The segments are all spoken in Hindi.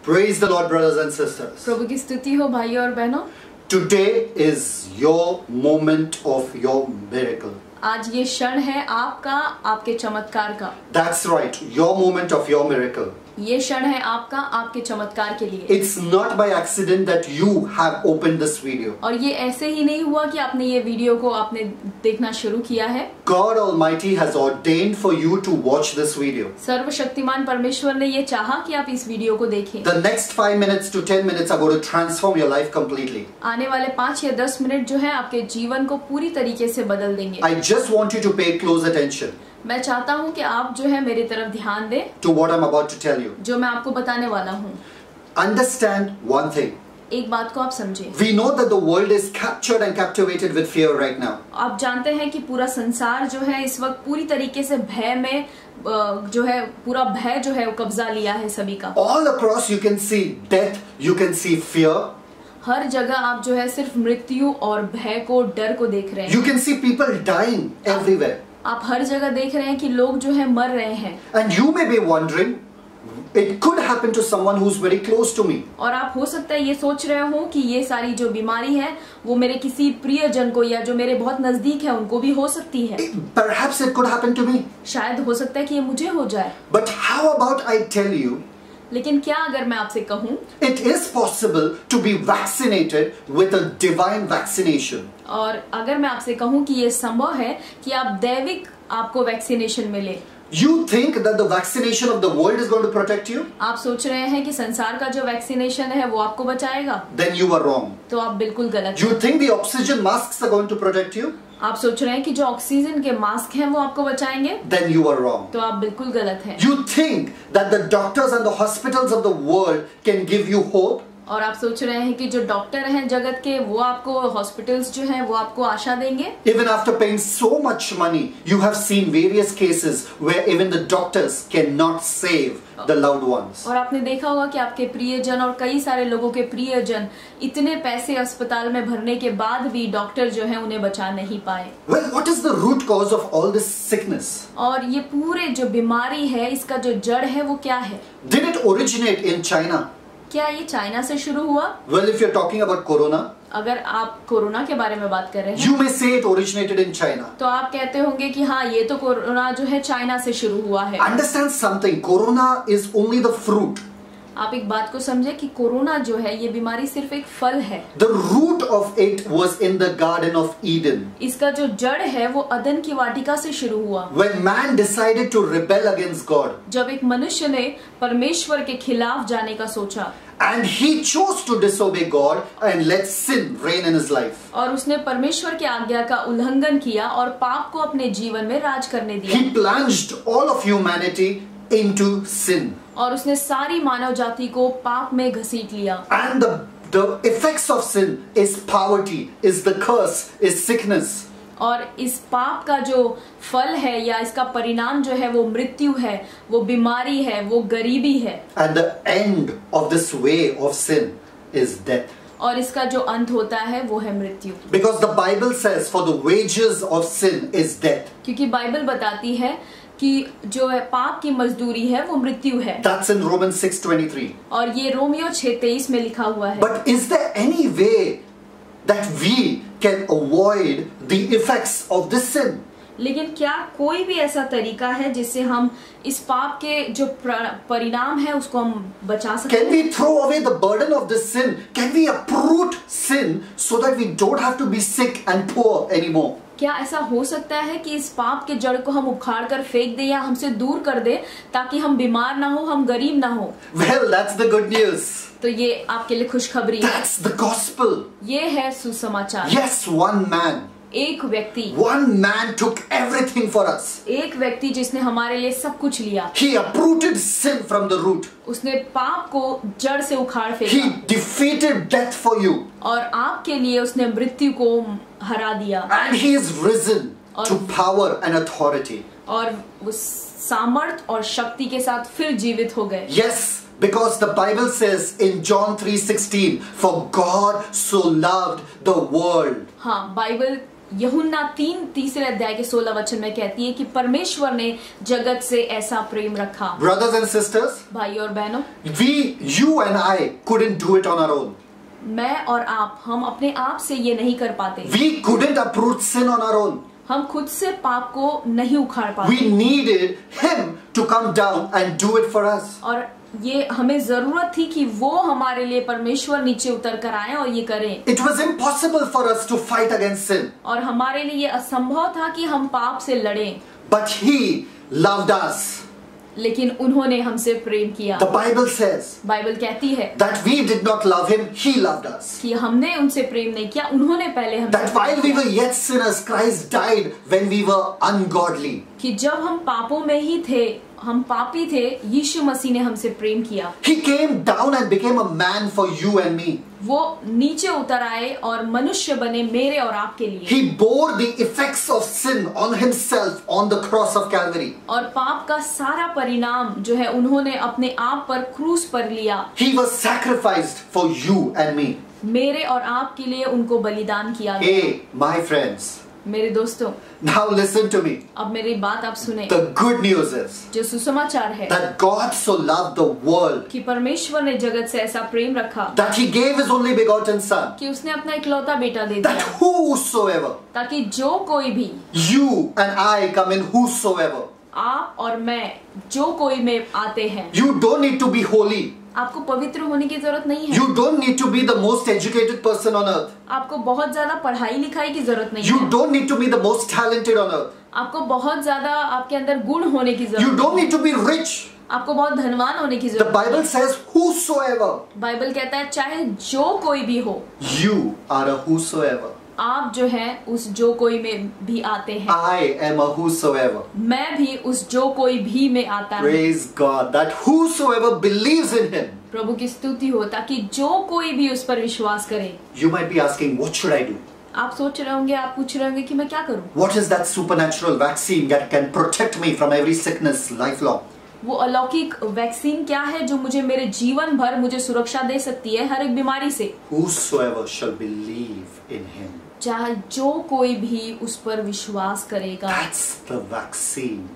Praise the Lord, brothers and sisters. प्रभु की स्तुति हो भाइयों और बहनों। Today is your moment of your miracle. आज ये क्षण है आपका, आपके चमत्कार का। That's right, your moment of your miracle. ये क्षण है आपका, आपके चमत्कार के लिए। It's not by accident that you have opened this video. और ये ऐसे ही नहीं हुआ कि आपने ये वीडियो को आपने देखना शुरू किया है। God Almighty has ordained for you to watch this video. सर्वशक्तिमान परमेश्वर ने ये चाहा कि आप इस वीडियो को देखें। The next 5 minutes to 10 minutes are going to transform your life completely. आने वाले 5 या 10 मिनट जो है आपके जीवन को पूरी तरीके से बदल देंगे। I just want you to pay close attention मैं चाहता हूँ कि आप जो है मेरी तरफ ध्यान दें to what I'm about to tell you. जो मैं आपको बताने वाला हूँ। Understand one thing. एक बात को आप समझें। We know that the world is captured and captivated with fear right now. आप जानते हैं कि पूरा संसार जो है इस वक्त पूरी तरीके से भय में जो है पूरा भय जो है वो कब्जा लिया है सभी का। All across you can see death, you can see fear. हर जगह आप जो है सिर्फ मृत्यु और भय को, डर को देख रहे हैं। You can see people dying everywhere. आप हर जगह देख रहे हैं कि लोग जो है मर रहे हैं। And you may be wondering, it could happen to someone who's very close to me. और आप हो सकता है ये सोच रहे हो कि ये सारी जो बीमारी है वो मेरे किसी प्रियजन को या जो मेरे बहुत नजदीक है उनको भी हो सकती है। Perhaps it could happen to me. शायद हो सकता है कि ये मुझे हो जाए। But how about I tell you, लेकिन क्या अगर मैं आपसे कहूँ it is possible to be vaccinated with a divine vaccination. और अगर मैं आपसे कहूँ कि ये संभव है कि आप दैविक आपको वैक्सीनेशन मिले। You think that the vaccination of the world is going to protect you? आप सोच रहे हैं कि संसार का जो वैक्सीनेशन है वो आपको बचाएगा? Then you are wrong. तो आप बिल्कुल गलत You हैं। think the oxygen masks are going to protect you? आप सोच रहे हैं कि जो ऑक्सीजन के मास्क हैं वो आपको बचाएंगे? Then you are wrong. तो आप बिल्कुल गलत हैं। You think that the doctors and the hospitals of the world can give you hope? और आप सोच रहे हैं कि जो डॉक्टर हैं जगत के वो आपको, हॉस्पिटल्स जो हैं वो आपको आशा देंगे? Even after paying so much money, you have seen various cases where even the doctors cannot save the loved ones. और आपने देखा होगा कि आपके प्रियजन और कई सारे लोगों के प्रियजन इतने पैसे अस्पताल में भरने के बाद भी डॉक्टर जो हैं उन्हें बचा नहीं पाए। Well, what is the root cause of all this sickness? और ये पूरे जो बीमारी है इसका जो जड़ है वो क्या है? Did it originate in China? क्या ये चाइना से शुरू हुआ? Well, if you're talking about corona, अगर आप कोरोना के बारे में बात कर रहे हैं you may say it originated in China. तो आप कहते होंगे कि हाँ ये तो कोरोना जो है चाइना से शुरू हुआ है। Understand something, corona is only the fruit. आप एक बात को समझे कि कोरोना जो है ये बीमारी सिर्फ एक फल है। The root of it was in the Garden of Eden. इसका जो जड़ है वो अदन की वाटिका से शुरू हुआ। When man decided to rebel against God. जब एक मनुष्य ने परमेश्वर के खिलाफ जाने का सोचा। And he chose to disobey God and let sin reign in his life. और उसने परमेश्वर की आज्ञा का उल्लंघन किया और पाप को अपने जीवन में राज करने दिया। He plunged all of humanity into sin. और उसने सारी मानव जाति को पाप में घसीट लिया। And the effects of sin is poverty, is the curse, is sickness. और इस पाप का जो फल है या इसका परिणाम जो है वो मृत्यु है, वो बीमारी है, वो गरीबी है। And the end of this way of sin is death. और इसका जो अंत होता है वो है मृत्यु। Because the Bible says for the wages of sin is death. क्योंकि बाइबल बताती है कि जो है पाप की मजदूरी है वो मृत्यु है। That's in Romans 6:23. और ये रोमियो 6:23 में लिखा हुआ है। But is there any way that we can avoid the effects of this sin? लेकिन क्या कोई भी ऐसा तरीका है जिससे हम इस पाप के जो परिणाम है उसको हम बचा सकते हैं? Can we throw away the burden of this sin? Can we uproot sin so that we don't have to be sick and poor anymore? क्या ऐसा हो सकता है कि इस पाप के जड़ को हम उखाड़ कर फेंक दें या हमसे दूर कर दें ताकि हम बीमार ना हो, हम गरीब ना हो? Well, that's the good news. तो ये आपके लिए खुशखबरी है। That's the gospel. ये है सुसमाचार। Yes, one man. एक व्यक्ति। One man took everything for us. एक व्यक्ति जिसने हमारे लिए सब कुछ लिया। He uprooted sin from the root. उसने पाप को जड़ से उखाड़ फेंका। He defeated death for you. और आपके लिए उसने मृत्यु को हरा दिया। And he is risen to power and authority. और वो सामर्थ और शक्ति के साथ फिर जीवित हो गए। Yes, because the Bible says in John 3:16, for God so loved the world. हाँ, बाइबल यूहन्ना 3:16 में कहती है कि परमेश्वर ने जगत से ऐसा प्रेम रखा। Brothers and sisters, भाई और बहनों, you and I couldn't do it on our own. मैं और आप, हम अपने आप से ये नहीं कर पाते। We couldn't uproot sin on our own. हम खुद से पाप को नहीं उखाड़ पाते। We needed Him to come down and do it for us. और ये हमें जरूरत थी कि वो हमारे लिए परमेश्वर नीचे उतर कर आए और ये करें। It was impossible for us to fight against sin. और हमारे लिए ये असंभव था कि हम पाप से लड़ें। But He loved us. लेकिन उन्होंने हमसे प्रेम किया। The Bible says बाइबल कहती है that we did not love Him, He loved us. कि हमने उनसे प्रेम नहीं किया, उन्होंने पहले हमसे That while we were yet sinners, Christ died when we were ungodly. कि जब हम पापों में ही थे, हम पापी थे, यीशु मसीह ने हमसे प्रेम किया। He came down and became a man for you and me. वो नीचे उतर आए और मनुष्य बने मेरे और आपके लिए। He bore the effects of sin on Himself on the cross of Calvary. और पाप का सारा परिणाम जो है उन्होंने अपने आप पर क्रूस पर लिया। He was sacrificed for you and me. मेरे और आपके लिए उनको बलिदान किया गया। Hey, my friends, मेरे दोस्तों, now listen to me. अब मेरी बात आप सुने। The good news is जो सुसमाचार है that God so loved the world कि परमेश्वर ने जगत से ऐसा प्रेम रखा that He gave His only begotten Son, कि उसने अपना इकलौता बेटा दे that दिया, whosoever, ताकि जो कोई भी, you and I come in whosoever. आप और मैं, जो कोई में आते हैं, You don't need to be holy. आपको पवित्र होने की जरूरत नहीं है। You don't need to be the most educated person on earth. आपको बहुत ज्यादा पढ़ाई लिखाई की जरूरत नहीं You है। don't need to be the most talented on earth. आपको बहुत ज्यादा आपके अंदर गुण होने की You जरूरत don't नहीं need to be rich. है। आपको बहुत धनवान होने की The जरूरत Bible नहीं says whosoever. है। बाइबल कहता है चाहे जो कोई भी हो, You are a whosoever. आप जो है उस जो कोई में भी आते हैं। I am a whosoever. मैं भी उस जो कोई भी में आता हूँ। Praise God that whosoever believes in Him. प्रभु की स्तुति हो, ताकि जो कोई भी उस पर विश्वास करे। You might be asking, what should I do? आप सोच रहे होंगे, आप पूछ रहे होंगे कि मैं क्या करूं? What is that supernatural vaccine that can protect me from every sickness lifelong? वो अलौकिक वैक्सीन क्या है जो मुझे मेरे जीवन भर मुझे सुरक्षा दे सकती है हर एक बीमारी से? Whosoever shall believe in Him. चाहे जो कोई भी उस पर विश्वास करेगा। That's the vaccine.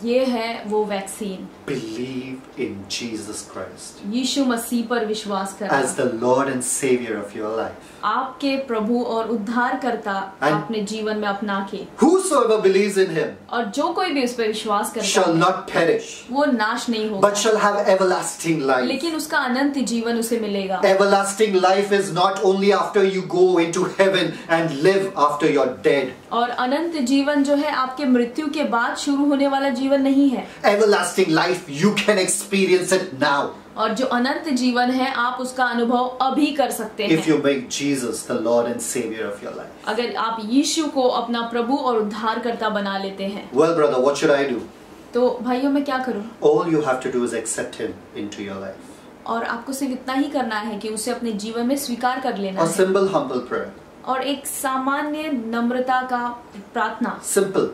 ये है वो vaccine. Believe in Jesus Christ यीशु मसीह पर विश्वास करना, as the Lord and Savior of your life. आपके प्रभु और उद्धारकर्ता अपने जीवन में अपना के। Whosoever believes in Him और जो कोई भी उस पर विश्वास करता shall है, not perish, वो नाश नहीं होगा, but shall have everlasting life. लेकिन उसका अनंत जीवन उसे मिलेगा। Everlasting life is not only after you go into heaven and live after you're dead. और अनंत जीवन जो है आपके मृत्यु के बाद शुरू होने वाला जीवन नहीं है। Everlasting life, you can experience it now. और जो अनंत जीवन है आप उसका अनुभव अभी कर सकते हैं If you make Jesus the Lord and Savior of your life. अगर आप यीशु को अपना प्रभु और उद्धारकर्ता बना लेते हैं। Well, brother, what should I do? तो भाइयों मैं क्या करूं? All you have to do is accept Him into your life. और आपको सिर्फ इतना ही करना है कि उसे अपने जीवन में स्वीकार कर लेना A है। simple, humble prayer. और एक सामान्य नम्रता का प्रार्थना, Simple.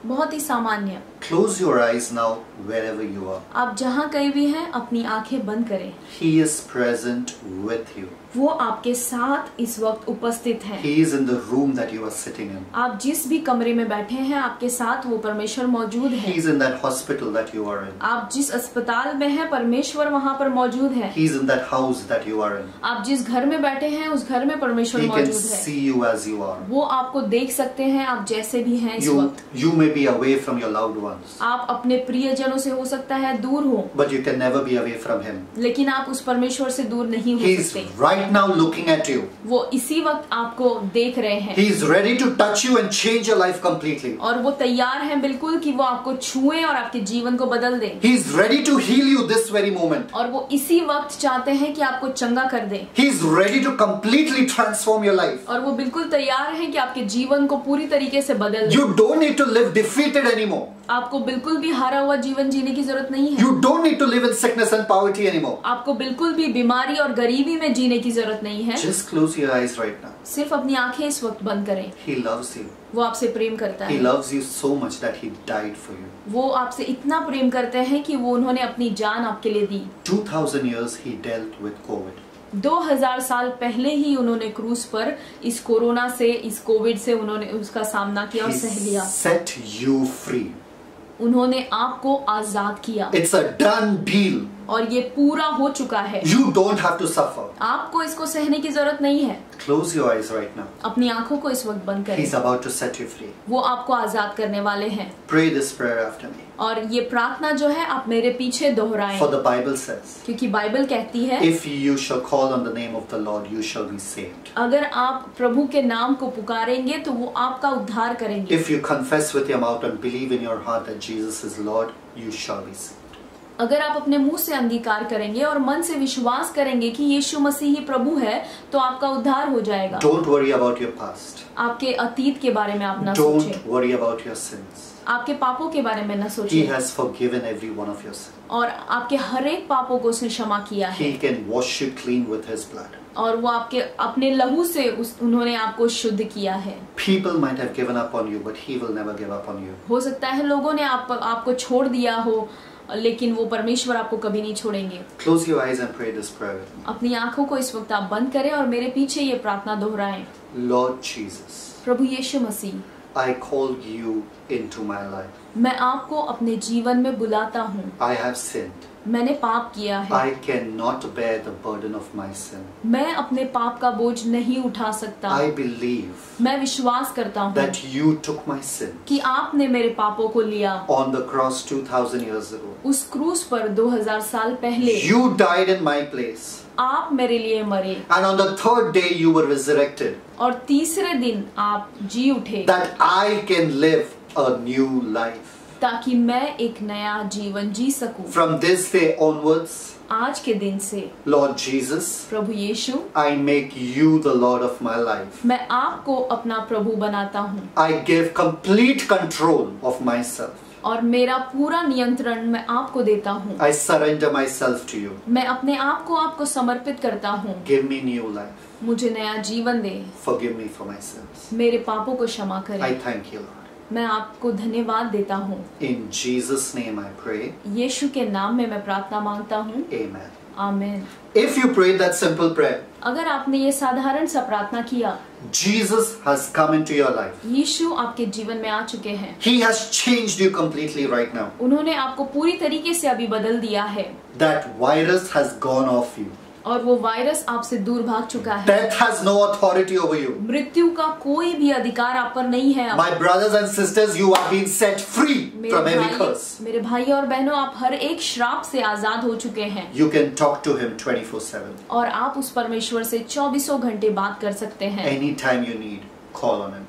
बहुत ही सामान्य। Close your eyes now wherever you are. आप जहाँ कहीं भी हैं अपनी आंखें बंद करें। He is present with you. वो आपके साथ इस वक्त उपस्थित हैं। He is in the room that you are sitting in. आप जिस भी कमरे में बैठे हैं आपके साथ वो परमेश्वर मौजूद है। He is in that hospital that you are in. आप जिस अस्पताल में हैं परमेश्वर वहाँ पर मौजूद है। He is in that house that you are in. आप जिस घर में बैठे हैं उस घर में परमेश्वर He can मौजूद है। see you as you are. वो आपको देख सकते हैं आप जैसे भी हैं इस वक्त। You may be away from your loved ones, आप अपने प्रियजनों से हो सकता है दूर हो, but you can never be away from Him. लेकिन आप उस परमेश्वर से दूर नहीं हो He is सकते। right now looking at you. वो इसी वक्त आपको देख रहे हैं। He is ready to touch you and change your life completely. और वो तैयार हैं बिल्कुल कि वो आपको छुए और आपके जीवन को बदल दे। He is ready to heal you this very moment. और वो इसी वक्त चाहते हैं कि आपको चंगा कर दे। He is ready to completely transform your life. और वो बिल्कुल तैयार हैं कि आपके जीवन को पूरी तरीके से बदल दे। You don't need to live defeated anymore. आपको बिल्कुल भी हारा हुआ जीवन जीने की जरूरत नहीं है। You don't need to live in sickness and poverty anymore. आपको बिल्कुल भी बीमारी और गरीबी में जीने की जरूरत नहीं है। Just close your eyes right now. सिर्फ अपनी आंखें इस वक्त बंद करें। He loves you. वो आपसे प्रेम करता He है। loves you so much that He died for you. वो आपसे इतना प्रेम करते हैं कि वो उन्होंने अपनी जान आपके लिए दी। 2000 years He dealt with COVID. 2000 साल पहले ही उन्होंने क्रूस पर इस कोरोना से, इस कोविड से उन्होंने उसका सामना किया और He सह लिया। set you free. उन्होंने आपको आजाद किया It's a done deal. और ये पूरा हो चुका है। You don't have to suffer. आपको इसको सहने की जरूरत नहीं है। Close your eyes right now. अपनी आंखों को इस वक्त बंद करें। He's about to set you free. वो आपको आजाद करने वाले हैं। Pray this prayer after me. और ये प्रार्थना जो है आप मेरे पीछे दोहराएं। For the Bible says, क्योंकि बाइबल कहती है, if you shall call on the name of the Lord, you shall be saved. अगर आप प्रभु के नाम को पुकारेंगे तो वो आपका उद्धार करेंगे। If you confess with your mouth and believe in your heart that Jesus is Lord, you shall be saved. अगर आप अपने मुंह से अंगीकार करेंगे और मन से विश्वास करेंगे कि यीशु मसीह ही प्रभु है तो आपका उद्धार हो जाएगा। Don't worry about your past. आपके अतीत के बारे में आप न सोचें। Don't worry about your sins. आपके पापों के बारे में न He सोचें। has forgiven every one of your sins. और आपके हर एक पापों को उसने क्षमा किया है। He can wash you clean with His blood. और वो आपके अपने लहू से उन्होंने आपको शुद्ध किया है। People might have given up on you, but He will never give up on you. हो सकता है लोगों ने आपको छोड़ दिया हो, लेकिन वो परमेश्वर आपको कभी नहीं छोड़ेंगे। Close your eyes and pray this prayer with me. अपनी आंखों को इस वक्त आप बंद करें और मेरे पीछे ये प्रार्थना दोहराएं। Lord Jesus, Prabhu Yeshu Masih, I call you into my life. मैं आपको अपने जीवन में बुलाता हूँ। I have sinned. मैंने पाप किया है। I cannot bear the burden of my sin. मैं अपने पाप का बोझ नहीं उठा सकता। I believe मैं विश्वास करता हूँ that you took my sin कि आपने मेरे पापों को लिया। on the cross 2000 years ago. उस क्रूस पर 2000 साल पहले You died in my place. आप मेरे लिए मरे And on the third day you were resurrected. और तीसरे दिन आप जी उठे That I can live a new life. ताकि मैं एक नया जीवन जी सकूं। From this day onwards, आज के दिन से Lord Jesus, Prabhu Yeshu, I make you the Lord of my life. मैं आपको अपना प्रभु बनाता हूँ I give complete control of myself. और मेरा पूरा नियंत्रण मैं आपको देता हूँ। I surrender myself to you. मैं अपने आप को आपको समर्पित करता हूँ। Give me new life. मुझे नया जीवन दे। Forgive me for my sins. मेरे पापों को क्षमा I करें। thank you, Lord. मैं आपको धन्यवाद देता हूँ। In Jesus' name I pray. यीशु के नाम में मैं प्रार्थना मांगता हूँ। Amen. आमीन। If you prayed that simple prayer, अगर आपने ये साधारण सा प्रार्थना किया, Jesus has come into your life. यीशु आपके जीवन में आ चुके हैं। He has changed you completely right now. उन्होंने आपको पूरी तरीके से अभी बदल दिया है That virus has gone off you. और वो वायरस आपसे दूर भाग चुका है। Death has no authority over you. मृत्यु का कोई भी अधिकार आप पर नहीं है। My brothers and sisters, you are being set free from every curse. मेरे भाई और बहनों, आप हर एक श्राप से आजाद हो चुके हैं। You can talk to Him 24/7. और आप उस परमेश्वर से 24 घंटे बात कर सकते हैं। Anytime you need, call on Him.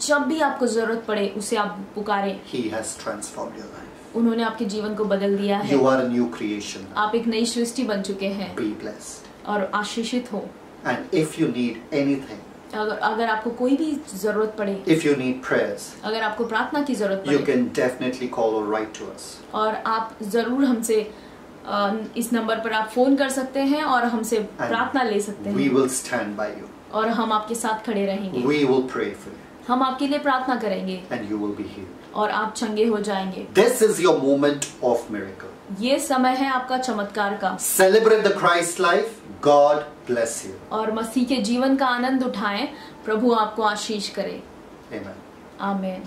जब भी आपको जरूरत पड़े उसे आप पुकारें। He has transformed your life. उन्होंने आपके जीवन को बदल दिया है। You are a new creation. आप एक नई सृष्टि बन चुके हैं Be blessed. और आशीषित हो। And if you need anything, अगर आपको कोई भी जरूरत पड़े, if you need prayers, अगर आपको प्रार्थना की जरूरत you पड़े, can definitely call or write to us. और आप जरूर हमसे इस नंबर पर आप फोन कर सकते हैं और हमसे प्रार्थना ले सकते We हैं will stand by you. और हम आपके साथ खड़े रहेंगे। We will pray for you. हम आपके लिए प्रार्थना करेंगे And you will be healed. और आप चंगे हो जाएंगे। This is your moment of miracle. ये समय है आपका चमत्कार का। Celebrate the Christ life. God bless you. और मसीह के जीवन का आनंद उठाएं। प्रभु आपको आशीष करे। Amen. आमीन।